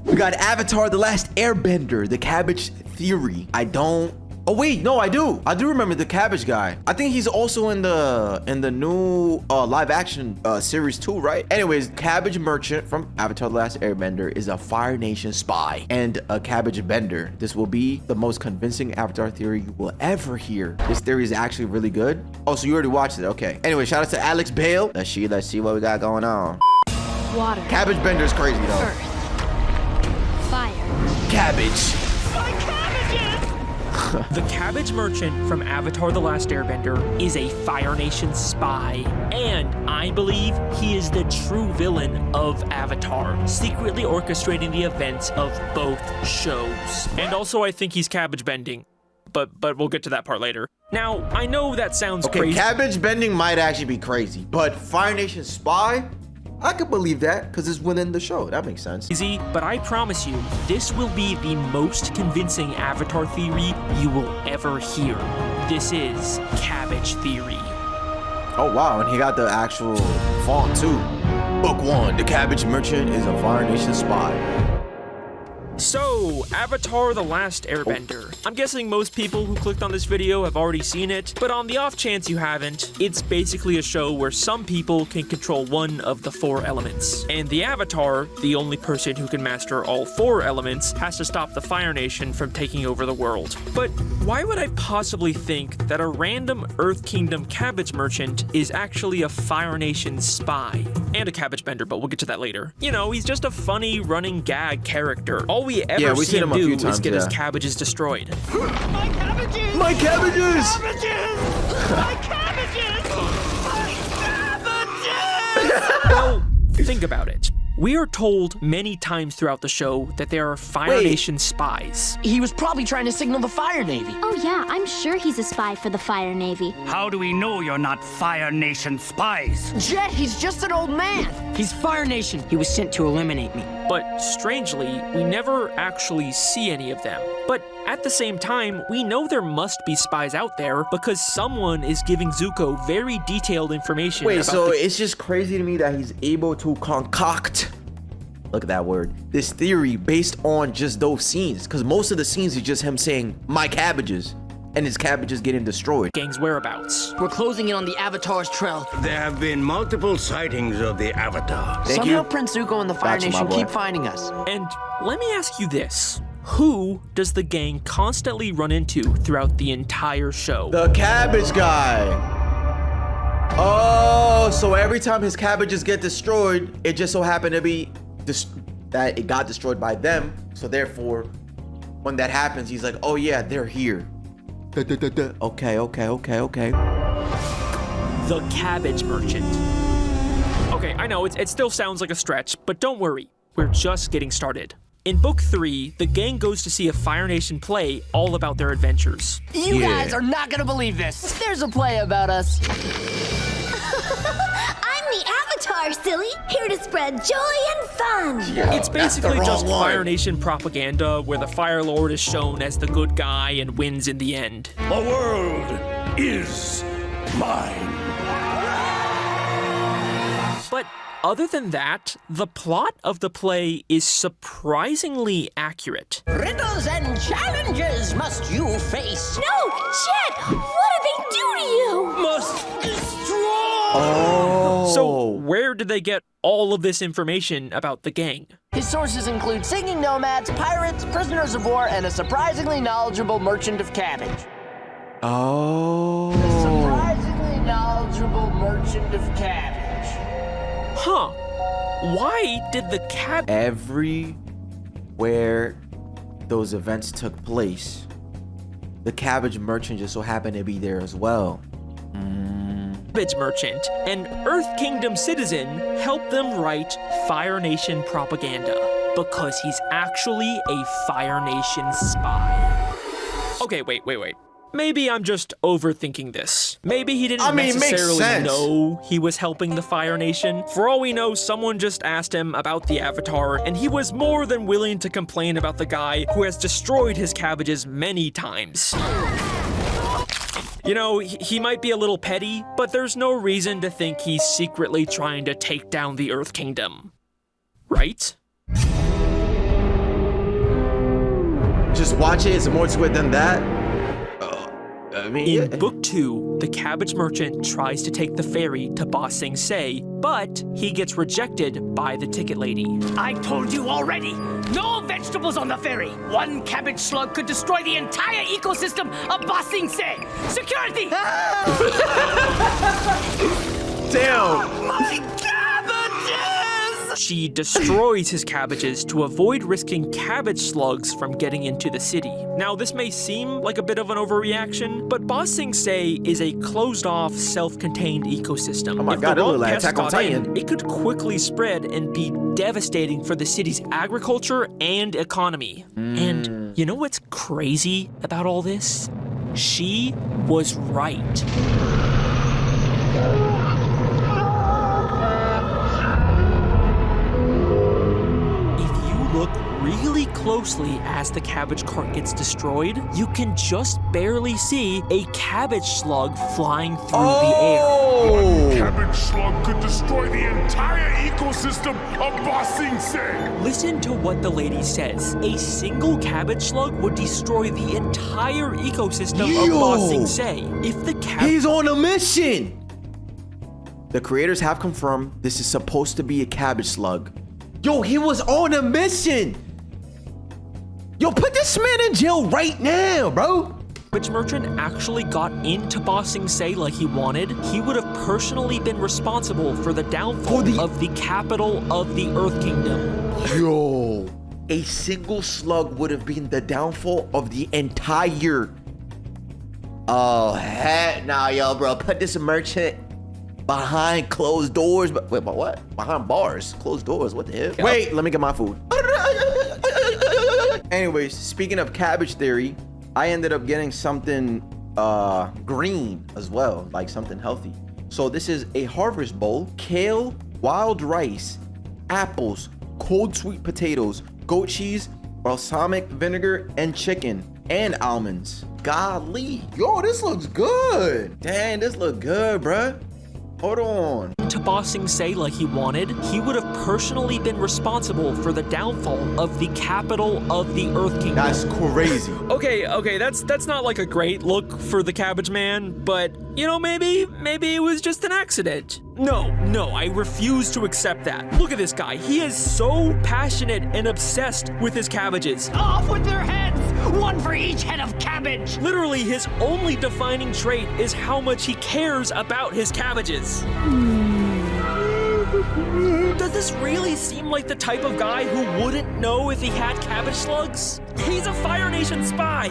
We got Avatar: The Last Airbender, the Cabbage Theory. Oh wait, no, I do remember the Cabbage guy. I think he's also in the new live action series too, right? Anyways, Cabbage Merchant from Avatar: The Last Airbender is a Fire Nation spy and a cabbage bender. This will be the most convincing Avatar theory you will ever hear. This theory is actually really good. Oh, so you already watched it? Okay. Anyway, shout out to Alex Bale. Let's see what we got going on. Water. Cabbage bender is crazy though. Earth. Fire. Cabbage. The Cabbage Merchant from Avatar: The Last Airbender is a Fire Nation spy, and I believe he is the true villain of Avatar, secretly orchestrating the events of both shows. And also I think he's cabbage bending, but we'll get to that part later. Now, I know that sounds crazy. Cabbage bending might actually be crazy, but Fire Nation spy? I could believe that because it's within the show. That makes sense. Easy, but I promise you, this will be the most convincing Avatar theory you will ever hear. This is Cabbage Theory. Oh wow, and he got the actual font too. Book 1, the Cabbage Merchant is a Fire Nation spy. So, Avatar: The Last Airbender. I'm guessing most people who clicked on this video have already seen it, but on the off chance you haven't, it's basically a show where some people can control one of the 4 elements. And the Avatar, the only person who can master all 4 elements, has to stop the Fire Nation from taking over the world. But why would I possibly think that a random Earth Kingdom cabbage merchant is actually a Fire Nation spy? And a cabbage bender, but we'll get to that later. You know, he's just a funny running gag character. All we ever see him do is get his cabbages destroyed. My cabbages! My cabbages! My cabbages! My cabbages! Well, think about it. We are told many times throughout the show that there are Fire Nation spies. He was probably trying to signal the Fire Navy. Oh yeah, I'm sure he's a spy for the Fire Navy. How do we know you're not Fire Nation spies? Jet, he's just an old man. He's Fire Nation. He was sent to eliminate me. But strangely, we never actually see any of them. But at the same time, we know there must be spies out there because someone is giving Zuko very detailed information. Wait, so it's just crazy to me that he's able to concoct, look at that word, this theory based on just those scenes. Because most of the scenes is just him saying, my cabbages, and his cabbages getting destroyed. Gang's whereabouts. We're closing in on the Avatar's trail. There have been multiple sightings of the Avatar. Somehow Prince Zuko and the Fire Nation keep finding us. And let me ask you this. Who does the gang constantly run into throughout the entire show? The cabbage guy. Oh, so every time his cabbages get destroyed, it just so happened to be that it got destroyed by them. So therefore, when that happens, he's like, oh yeah, they're here. Okay. The Cabbage Merchant. Okay, I know, it still sounds like a stretch, but don't worry. We're just getting started. In Book 3, the gang goes to see a Fire Nation play all about their adventures. You guys are not gonna believe this. There's a play about us. I'm the Avatar, silly! Here to spread joy and fun! Yeah, it's basically just Fire Nation propaganda where the Fire Lord is shown as the good guy and wins in the end. The world is mine. But other than that, the plot of the play is surprisingly accurate. Riddles and challenges must you face. No! Jet! What did they do to you? Must destroy. Oh. So where did they get all of this information about the gang? His sources include singing nomads, pirates, prisoners of war, and a surprisingly knowledgeable merchant of cabbage. Oh. A surprisingly knowledgeable merchant of cabbage. Huh. Why did the Everywhere those events took place, the cabbage merchant just so happened to be there as well. Cabbage Merchant, an Earth Kingdom citizen, helped them write Fire Nation propaganda because he's actually a Fire Nation spy. Okay, wait. Maybe I'm just overthinking this. Maybe he didn't necessarily know he was helping the Fire Nation. For all we know, someone just asked him about the Avatar, and he was more than willing to complain about the guy who has destroyed his cabbages many times. You know, he might be a little petty, but there's no reason to think he's secretly trying to take down the Earth Kingdom. Right? just watch it. It's more to it than that. I mean, In Book 2, the cabbage merchant tries to take the ferry to Ba Sing Se, but he gets rejected by the ticket lady. I told you already. No vegetables on the ferry. One cabbage slug could destroy the entire ecosystem of Ba Sing Se. Security! damn. My cabbages! She destroys his cabbages to avoid risking cabbage slugs from getting into the city. Now, this may seem like a bit of an overreaction, but Ba Sing Se is a closed-off, self-contained ecosystem. Oh my If God, the it look wrong like pest Attack on got in, Titan. it could quickly spread and be devastating for the city's agriculture and economy. And you know what's crazy about all this? She was right. Look really closely as the cabbage cart gets destroyed, you can just barely see a cabbage slug flying through the air. Oh. Cabbage slug could destroy the entire ecosystem of Ba Sing Se. Listen to what the lady says. A single cabbage slug would destroy the entire ecosystem of Ba Sing Se. If the He's on a mission. The creators have confirmed this is supposed to be a cabbage slug. Yo, he was on a mission. Yo, put this man in jail right now, bro. cabbage merchant actually got into Ba Sing Se like he wanted, he would have personally been responsible for the downfall of the capital of the Earth Kingdom. Yo, a single slug would have been the downfall of the entire... Oh, heck nah, yo, bro. Put this merchant behind closed doors. But wait, but what? Behind bars, closed doors. What the hell? Wait, let me get my food. Anyways, speaking of cabbage theory, I ended up getting something green as well, like something healthy. So this is a harvest bowl: kale, wild rice, apples, cold sweet potatoes, goat cheese, balsamic vinegar, and chicken, and almonds. Golly, yo, this looks good. Dang, this look good, bruh. Hold on. To Ba Sing Se like he wanted, he would have personally been responsible for the downfall of the capital of the Earth Kingdom. That's crazy. Okay, that's not like a great look for the Cabbage Man, but you know, maybe it was just an accident. No, I refuse to accept that. Look at this guy. He is so passionate and obsessed with his cabbages. Off with their heads! One for each head of cabbage! Literally, his only defining trait is how much he cares about his cabbages. Does this really seem like the type of guy who wouldn't know if he had cabbage slugs? He's a Fire Nation spy!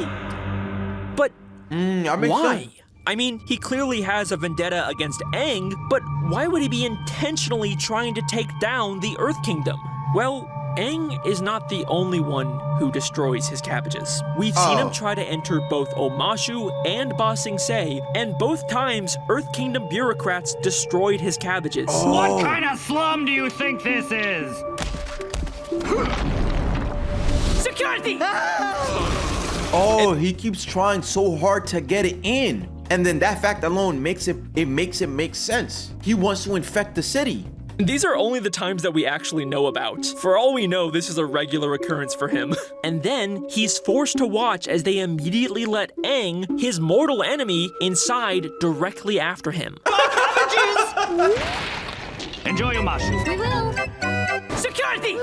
But why? I mean, he clearly has a vendetta against Aang, but why would he be intentionally trying to take down the Earth Kingdom? Well, Aang is not the only one who destroys his cabbages. We've seen him try to enter both Omashu and Ba Sing Se, and both times Earth Kingdom bureaucrats destroyed his cabbages. What kind of slum do you think this is? Security! Oh, he keeps trying so hard to get it in. And then that fact alone makes it make sense. He wants to infect the city. These are only the times that we actually know about. For all we know, this is a regular occurrence for him. And then he's forced to watch as they immediately let Aang, his mortal enemy, inside directly after him. Enjoy your mushrooms. We will. Security!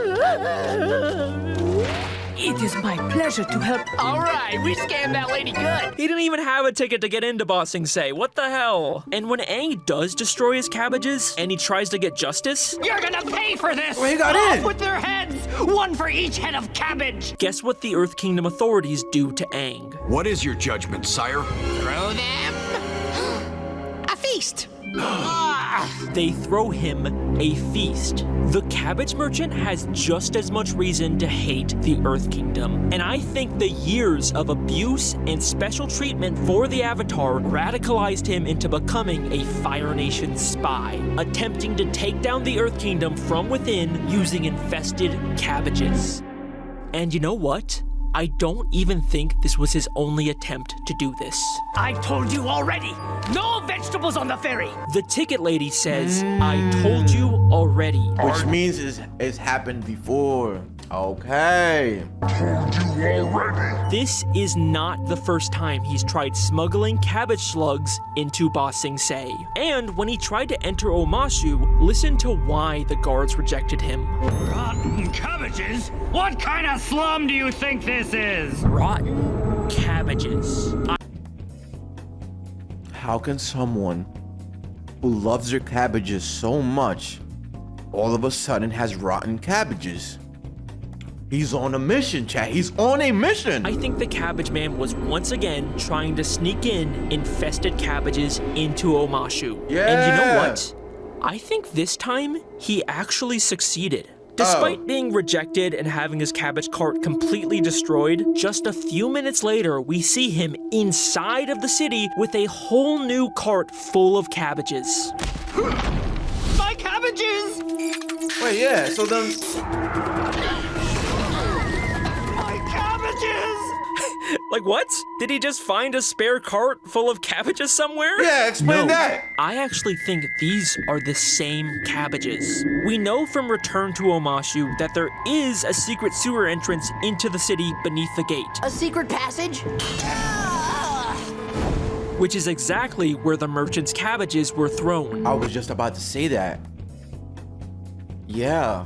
It is my pleasure to help. All right, we scammed that lady good. He didn't even have a ticket to get into Ba Sing Se. What the hell? And when Aang does destroy his cabbages and he tries to get justice, You're gonna pay for this! Well, he got Off in. with their heads! One for each head of cabbage! guess what the Earth Kingdom authorities do to Aang? What is your judgment, sire? Throw them a feast. They throw him a feast. The cabbage merchant has just as much reason to hate the Earth Kingdom. And I think the years of abuse and special treatment for the Avatar radicalized him into becoming a Fire Nation spy, attempting to take down the Earth Kingdom from within using infested cabbages. And you know what? I don't even think this was his only attempt to do this. I told you already! No vegetables on the ferry! The ticket lady says, I told you already. Which means it's happened before. Okay. Told you already. This is not the first time he's tried smuggling cabbage slugs into Ba Sing Se. And when he tried to enter Omashu, listen to why the guards rejected him. Rotten cabbages? What kind of slum do you think this is? Rotten cabbages. How can someone who loves their cabbages so much all of a sudden has rotten cabbages? He's on a mission, chat. He's on a mission. I think the Cabbage Man was once again trying to sneak in infested cabbages into Omashu. Yeah. And you know what? I think this time he actually succeeded. Despite being rejected and having his cabbage cart completely destroyed, just a few minutes later, we see him inside of the city with a whole new cart full of cabbages. My cabbages! Wait, yeah, so then... Like what? Did he just find a spare cart full of cabbages somewhere? Yeah, explain that. I actually think these are the same cabbages. We know from Return to Omashu that there is a secret sewer entrance into the city beneath the gate. A secret passage? Which is exactly where the merchant's cabbages were thrown. I was just about to say that. Yeah.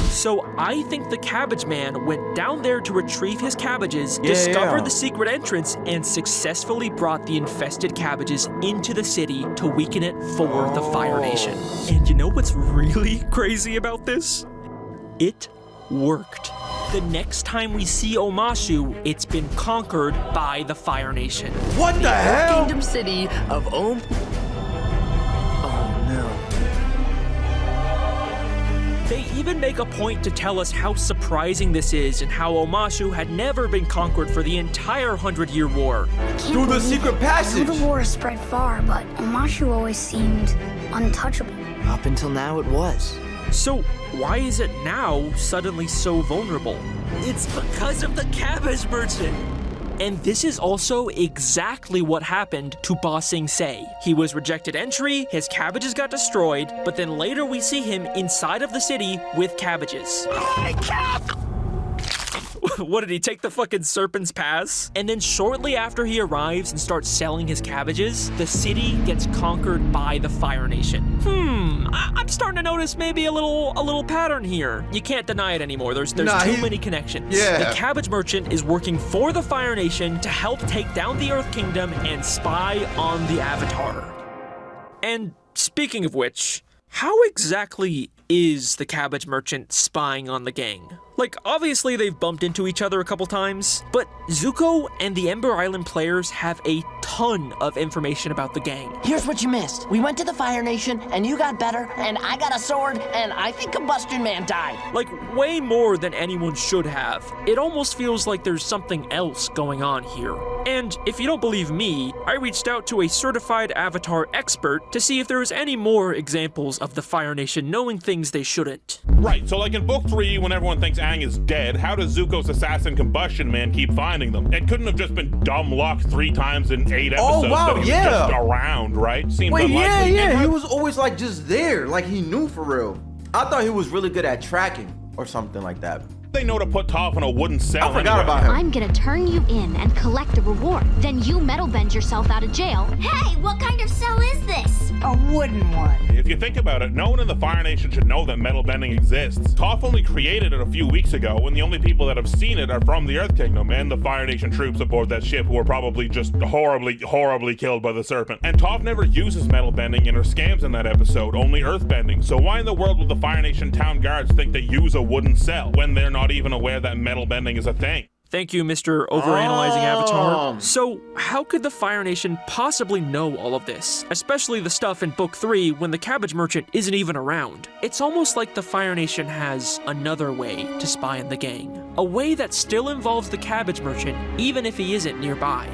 So I think the Cabbage Man went down there to retrieve his cabbages, discovered the secret entrance, and successfully brought the infested cabbages into the city to weaken it for the Fire Nation. And you know what's really crazy about this? It worked. The next time we see Omashu, it's been conquered by the Fire Nation. What the hell? Kingdom City of Oh no. They even make a point to tell us how surprising this is and how Omashu had never been conquered for the entire 100-Year War. Through the secret passage. The war spread far, but Omashu always seemed untouchable. Up until now it was. So why is it now suddenly so vulnerable? It's because of the cabbage merchant. And this is also exactly what happened to Ba Sing Se. He was rejected entry, his cabbages got destroyed, but then later we see him inside of the city with cabbages. What, did he take the fucking serpent's pass? And then shortly after he arrives and starts selling his cabbages, the city gets conquered by the Fire Nation. I'm starting to notice maybe a little pattern here. You can't deny it anymore. There's too many connections. Yeah. The Cabbage Merchant is working for the Fire Nation to help take down the Earth Kingdom and spy on the Avatar. And speaking of which, how exactly is the Cabbage Merchant spying on the gang? Like, obviously they've bumped into each other a couple times, but Zuko and the Ember Island players have a ton of information about the gang. Here's what you missed. We went to the Fire Nation, and you got better, and I got a sword, and I think Combustion Man died. Like, way more than anyone should have. It almost feels like there's something else going on here. And if you don't believe me, I reached out to a certified Avatar expert to see if there was any more examples of the Fire Nation knowing things they shouldn't. Right, so like in Book 3, when everyone thinks Aang is dead, how does Zuko's assassin Combustion Man keep finding them? It couldn't have just been dumb luck 3 times in 8 episodes that he was just around, right? Seems unlikely. He was always like just there, like he knew for real. I thought he was really good at tracking or something like that. They know to put Toph in a wooden cell. I forgot about him. I'm gonna turn you in and collect a reward. Then you metal bend yourself out of jail. Hey, what kind of cell is this? A wooden one. If you think about it, no one in the Fire Nation should know that metal bending exists. Toph only created it a few weeks ago, and the only people that have seen it are from the Earth Kingdom and the Fire Nation troops aboard that ship who were probably just horribly killed by the serpent. And Toph never uses metal bending in her scams in that episode, only earth bending. So why in the world would the Fire Nation town guards think they use a wooden cell when they're not even aware that metal bending is a thing? Thank you, Mr. Overanalyzing Avatar. So, how could the Fire Nation possibly know all of this? Especially the stuff in Book 3 when the Cabbage Merchant isn't even around. It's almost like the Fire Nation has another way to spy on the gang. A way that still involves the Cabbage Merchant, even if he isn't nearby.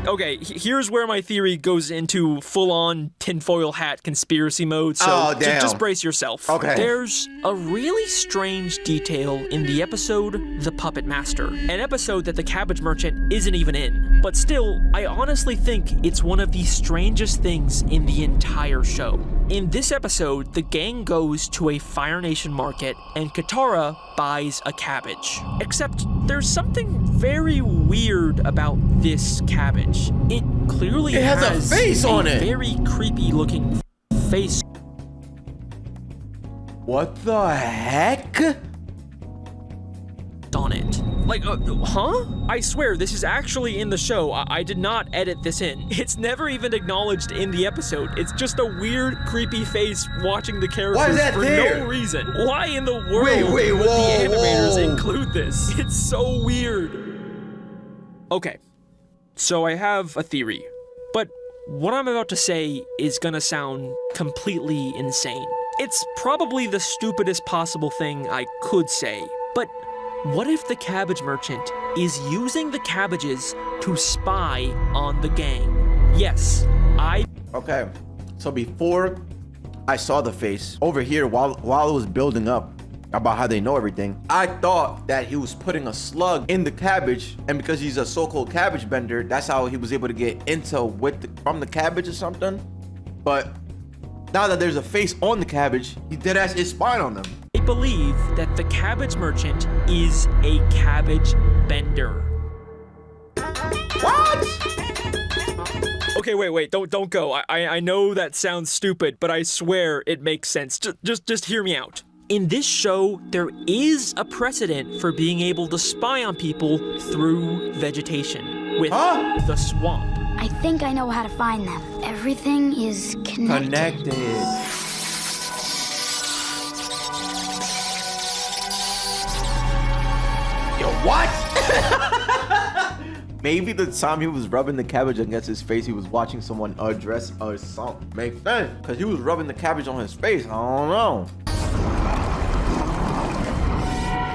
Okay, here's where my theory goes into full-on tinfoil hat conspiracy mode, so just brace yourself. Okay. There's a really strange detail in the episode The Puppet Master, an episode that the Cabbage Merchant isn't even in. But still, I honestly think it's one of the strangest things in the entire show. In this episode, the gang goes to a Fire Nation market and Katara buys a cabbage. Except there's something very weird about this cabbage. It clearly has a face on it. Very creepy looking face. What the heck? On it. Like, huh? I swear, this is actually in the show. I did not edit this in. It's never even acknowledged in the episode. It's just a weird, creepy face watching the characters for no reason. Why in the world would the animators include this? It's so weird. Okay, so I have a theory, but what I'm about to say is gonna sound completely insane. It's probably the stupidest possible thing I could say, but what if the cabbage merchant is using the cabbages to spy on the gang? Yes, Okay, so before I saw the face over here, while it was building up about how they know everything, I thought that he was putting a slug in the cabbage, and because he's a so-called cabbage bender, that's how he was able to get intel from the cabbage or something. But now that there's a face on the cabbage, he deadass is spying on them. I believe that the cabbage merchant is a cabbage bender. What? Okay, wait, don't go. I know that sounds stupid, but I swear it makes sense. Just hear me out. In this show, there is a precedent for being able to spy on people through vegetation with the swamp. I think I know how to find them. Everything is connected. Yo, what? Maybe the time he was rubbing the cabbage against his face, he was watching someone dress or something. Makes sense, because he was rubbing the cabbage on his face. I don't know.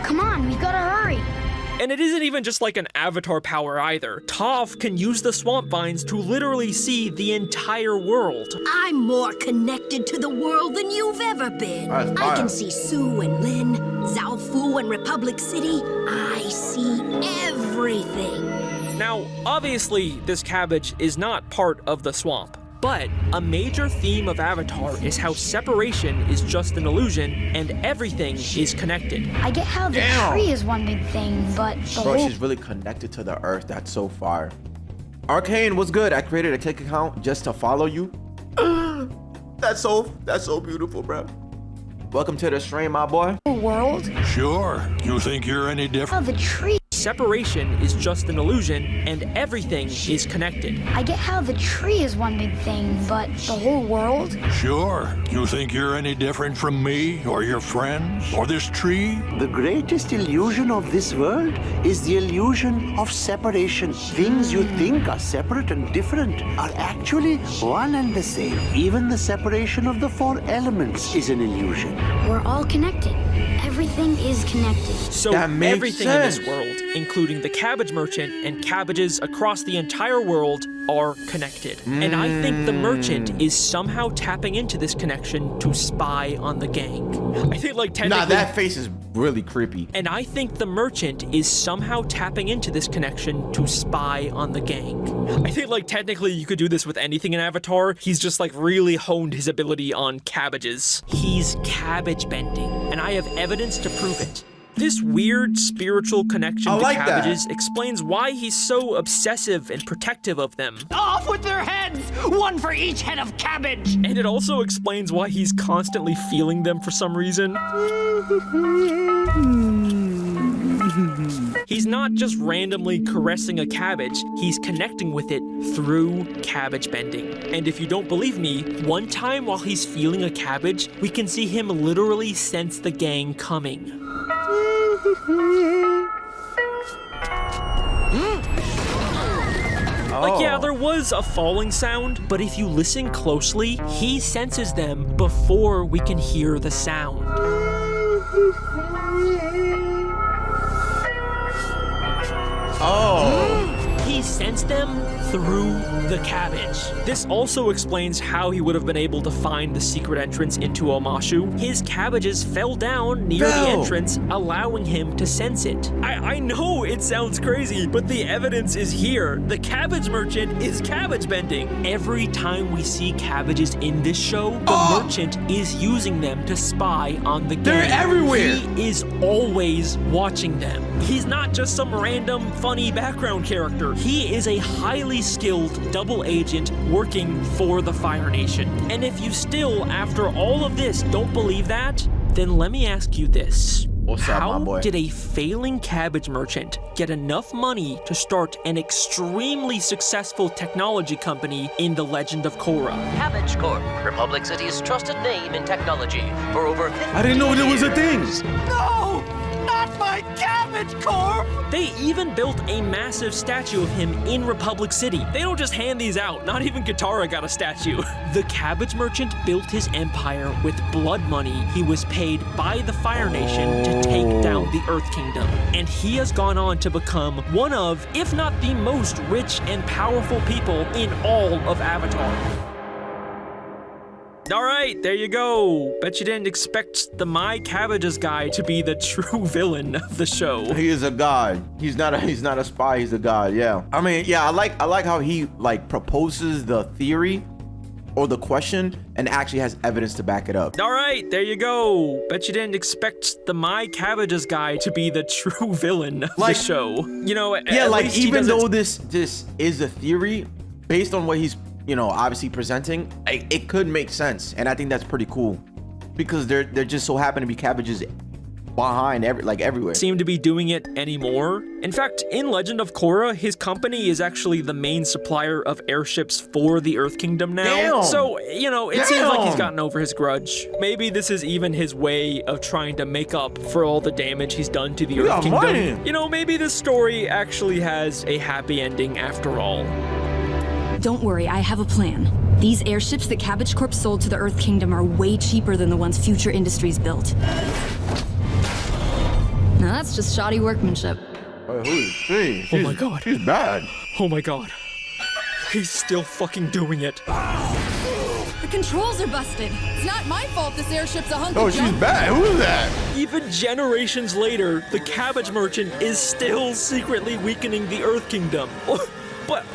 Come on, we gotta hurry. And it isn't even just like an avatar power either. Toph can use the swamp vines to literally see the entire world. I'm more connected to the world than you've ever been. I can see Sue and Lin, Zaofu and Republic City. I see everything. Now, obviously, this cabbage is not part of the swamp. But a major theme of Avatar is how separation is just an illusion and everything is connected. I get how the tree is one big thing, but the Bro, whole... she's really connected to the earth. That's so far. Arcane, what's good? I created a Click account just to follow you. That's so beautiful, bro. Welcome to the stream, my boy. World? Sure. You think you're any different? How the tree... Separation is just an illusion and everything is connected. I get how the tree is one big thing, but the whole world? Sure. You think you're any different from me or your friends or this tree? The greatest illusion of this world is the illusion of separation. Things you think are separate and different are actually one and the same. Even the separation of the four elements is an illusion. We're all connected. Everything is connected. So everything in this world, including the cabbage merchant and cabbages across the entire world, are connected. And I think the merchant is somehow tapping into this connection to spy on the gang. I think like technically... Nah, that face is really creepy. And I think the merchant is somehow tapping into this connection to spy on the gang. I think like technically you could do this with anything in Avatar. He's just like really honed his ability on cabbages. He's cabbage bending, and I have evidence to prove it. This weird spiritual connection to cabbages explains why he's so obsessive and protective of them. Off with their heads! One for each head of cabbage! And it also explains why he's constantly feeling them for some reason. He's not just randomly caressing a cabbage, he's connecting with it through cabbage bending. And if you don't believe me, one time while he's feeling a cabbage, we can see him literally sense the gang coming. Like, yeah, there was a falling sound, but if you listen closely, he senses them before we can hear the sound. Oh. He sensed them through the cabbage. This also explains how he would have been able to find the secret entrance into Omashu. His cabbages fell down near the entrance, allowing him to sense it. I know it sounds crazy, but the evidence is here. The cabbage merchant is cabbage bending. Every time we see cabbages in this show, the merchant is using them to spy on the game. They're everywhere. He is always watching them. He's not just some random funny background character. He is a highly skilled double agent working for the Fire Nation. And if you still, after all of this, don't believe that, then let me ask you this. What's up, my boy? How did a failing cabbage merchant get enough money to start an extremely successful technology company in the Legend of Korra? Cabbage Corp, Republic City's trusted name in technology for over 50 I didn't know there was a thing. No! Not my Cabbage Corp! They even built a massive statue of him in Republic City. They don't just hand these out. Not even Katara got a statue. The cabbage merchant built his empire with blood money he was paid by the Fire Nation to take down the Earth Kingdom. And he has gone on to become one of, if not the most rich and powerful people in all of Avatar. All right, there you go. Bet you didn't expect the My Cabbages guy to be the true villain of the show. He is a god. He's not a spy. He's a god. Yeah. I mean, yeah. I like how he like proposes the theory or the question and actually has evidence to back it up. All right, there you go. Bet you didn't expect the My Cabbages guy to be the true villain of the show. You know, yeah. Like even though this is a theory based on what he's obviously presenting, it could make sense, and I think that's pretty cool because they're just so happen to be cabbages behind everywhere. Seem to be doing it anymore. In fact, in Legend of Korra, his company is actually the main supplier of airships for the Earth Kingdom now. Damn. So, it seems like he's gotten over his grudge. Maybe this is even his way of trying to make up for all the damage he's done to the Earth Kingdom. Money. Maybe this story actually has a happy ending after all. Don't worry, I have a plan. These airships that Cabbage Corp sold to the Earth Kingdom are way cheaper than the ones Future Industries built. Now that's just shoddy workmanship. Who is she? Oh my god. She's bad. Oh my god. He's still fucking doing it. The controls are busted. It's not my fault this airship's a hunk of junk. She's bad. Who is that? Even generations later, the Cabbage Merchant is still secretly weakening the Earth Kingdom. But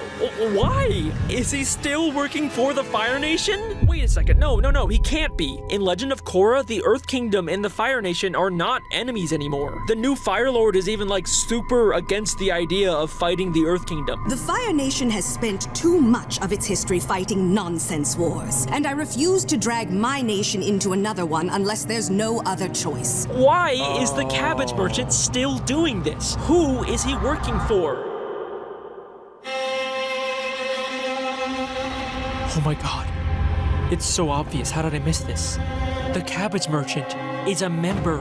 why? Is he still working for the Fire Nation? Wait a second. No, he can't be. In Legend of Korra, the Earth Kingdom and the Fire Nation are not enemies anymore. The new Fire Lord is even super against the idea of fighting the Earth Kingdom. The Fire Nation has spent too much of its history fighting nonsense wars, and I refuse to drag my nation into another one unless there's no other choice. Why is the Cabbage Merchant still doing this? Who is he working for? Oh my god. It's so obvious. How did I miss this? The Cabbage Merchant is a member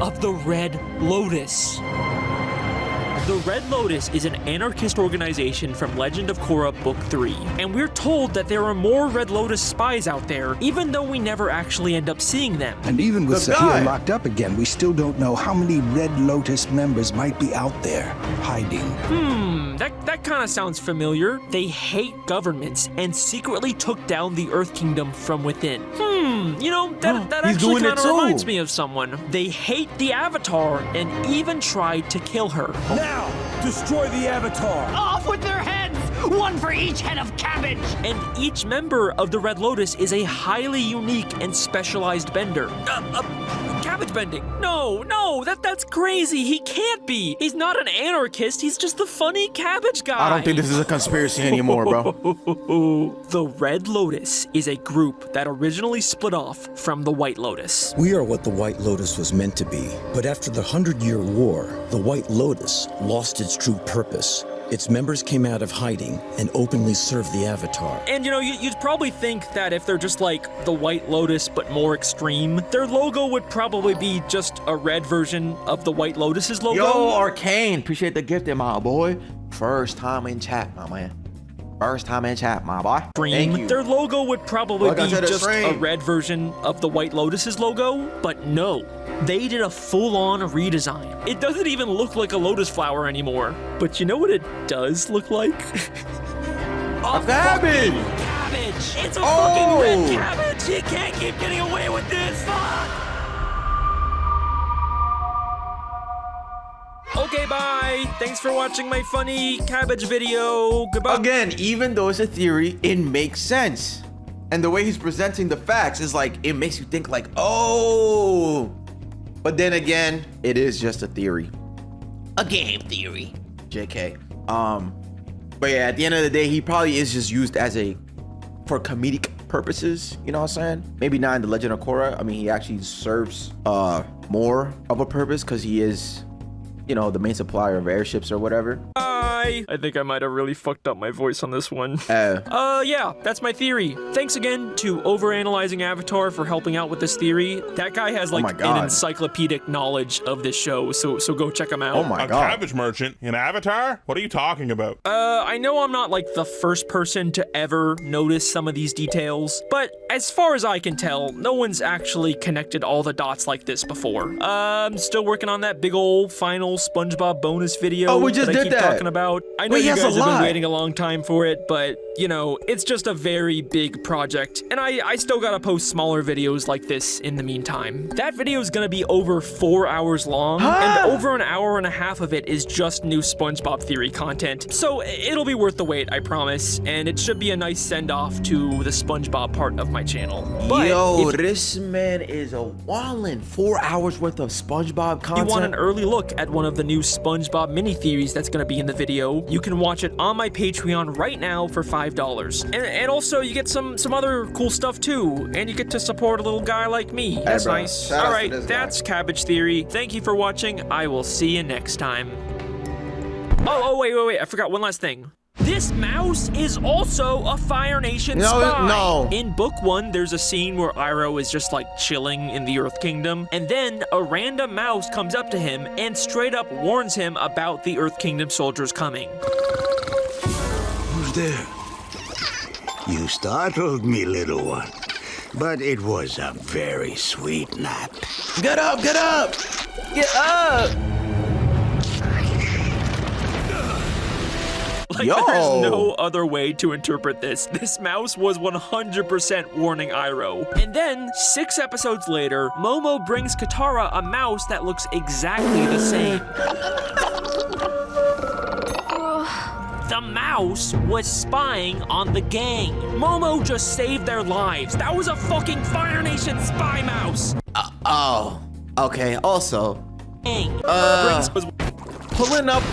of the Red Lotus. The Red Lotus is an anarchist organization from Legend of Korra Book 3, and we're told that there are more Red Lotus spies out there, even though we never actually end up seeing them. And even with Saphir locked up again, we still don't know how many Red Lotus members might be out there, hiding. That kind of sounds familiar. They hate governments and secretly took down the Earth Kingdom from within. That actually kind of reminds me of someone. They hate the Avatar and even tried to kill her. Now, destroy the Avatar! Off with their heads! One for each head of cabbage! And each member of the Red Lotus is a highly unique and specialized bender. Cabbage bending. No, that's crazy. He can't be. He's not an anarchist. He's just the funny cabbage guy. I don't think this is a conspiracy anymore, bro. The Red Lotus is a group that originally split off from the White Lotus. We are what the White Lotus was meant to be, but after the 100-Year War, the White Lotus lost its true purpose. Its members came out of hiding and openly served the Avatar. And you'd probably think that if they're just like the White Lotus but more extreme, their logo would probably be just a red version of the White Lotus's logo. Yo, Arcane, appreciate the gift, my boy. First time in chat, my man. First time in chat, my boy. Thank you. Their logo would probably be just a red version of the White Lotus's logo, but no. They did a full-on redesign. It doesn't even look like a lotus flower anymore. But you know what it does look like? A cabbage! Cabbage! It's a fucking red cabbage! You can't keep getting away with this! Fuck! Okay, bye! Thanks for watching my funny cabbage video. Goodbye. Again, even though it's a theory, it makes sense. And the way he's presenting the facts is like, it makes you think like, oh. But then again, it is just a theory. A game theory. JK. But yeah, at the end of the day, he probably is just used as for comedic purposes. You know what I'm saying? Maybe not in the Legend of Korra. I mean, he actually serves more of a purpose because he is, you know, the main supplier of airships or whatever. Bye. I think I might have really fucked up my voice on this one. Yeah, that's my theory. Thanks again to Overanalyzing Avatar for helping out with this theory. That guy has like an encyclopedic knowledge of this show, so go check him out. Oh my god. A cabbage merchant in Avatar? What are you talking about? I know I'm not like the first person to ever notice some of these details, but as far as I can tell, no one's actually connected all the dots like this before. I'm still working on that big old final SpongeBob bonus video we just that I did keep that. talking about. I know you guys have been waiting a long time for it, but you know, it's just a very big project, and I still gotta post smaller videos like this in the meantime. That video is gonna be over 4 hours long, and over an hour and a half of it is just new SpongeBob theory content. So it'll be worth the wait, I promise, and it should be a nice send-off to the SpongeBob part of my channel. But yo, this man is a wallin'. 4 hours worth of SpongeBob content. If you want an early look at one of the new SpongeBob mini theories that's gonna be in the video, you can watch it on my Patreon right now for $5. And also you get some other cool stuff too, and you get to support a little guy like me. That's nice. All right, that's Cabbage Theory. Thank you for watching. I will see you next time. Oh, wait. I forgot one last thing. This mouse is also a Fire Nation spy. No. In book 1, there's a scene where Iroh is just like chilling in the Earth Kingdom, and then a random mouse comes up to him and straight up warns him about the Earth Kingdom soldiers coming. Who's there? You startled me, little one. But it was a very sweet nap. Get up! Get up! Get up! Like, there's no other way to interpret this. This mouse was 100% warning Iroh. And then, 6 episodes later, Momo brings Katara a mouse that looks exactly the same. The mouse was spying on the gang. Momo just saved their lives. That was a fucking Fire Nation spy mouse. Oh, okay. Also, pulling up.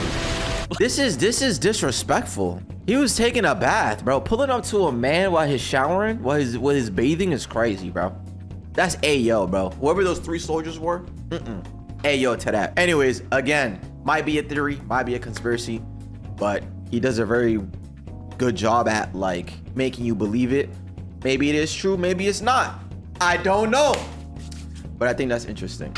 This is disrespectful. He was taking a bath, bro. Pulling up to a man while he's showering, while he's bathing is crazy, bro. That's Ayo, bro. Whoever those 3 soldiers were, Ayo to that. Anyways, again, might be a theory, might be a conspiracy, but he does a very good job at like making you believe it. Maybe it is true, maybe it's not. I don't know. But I think that's interesting.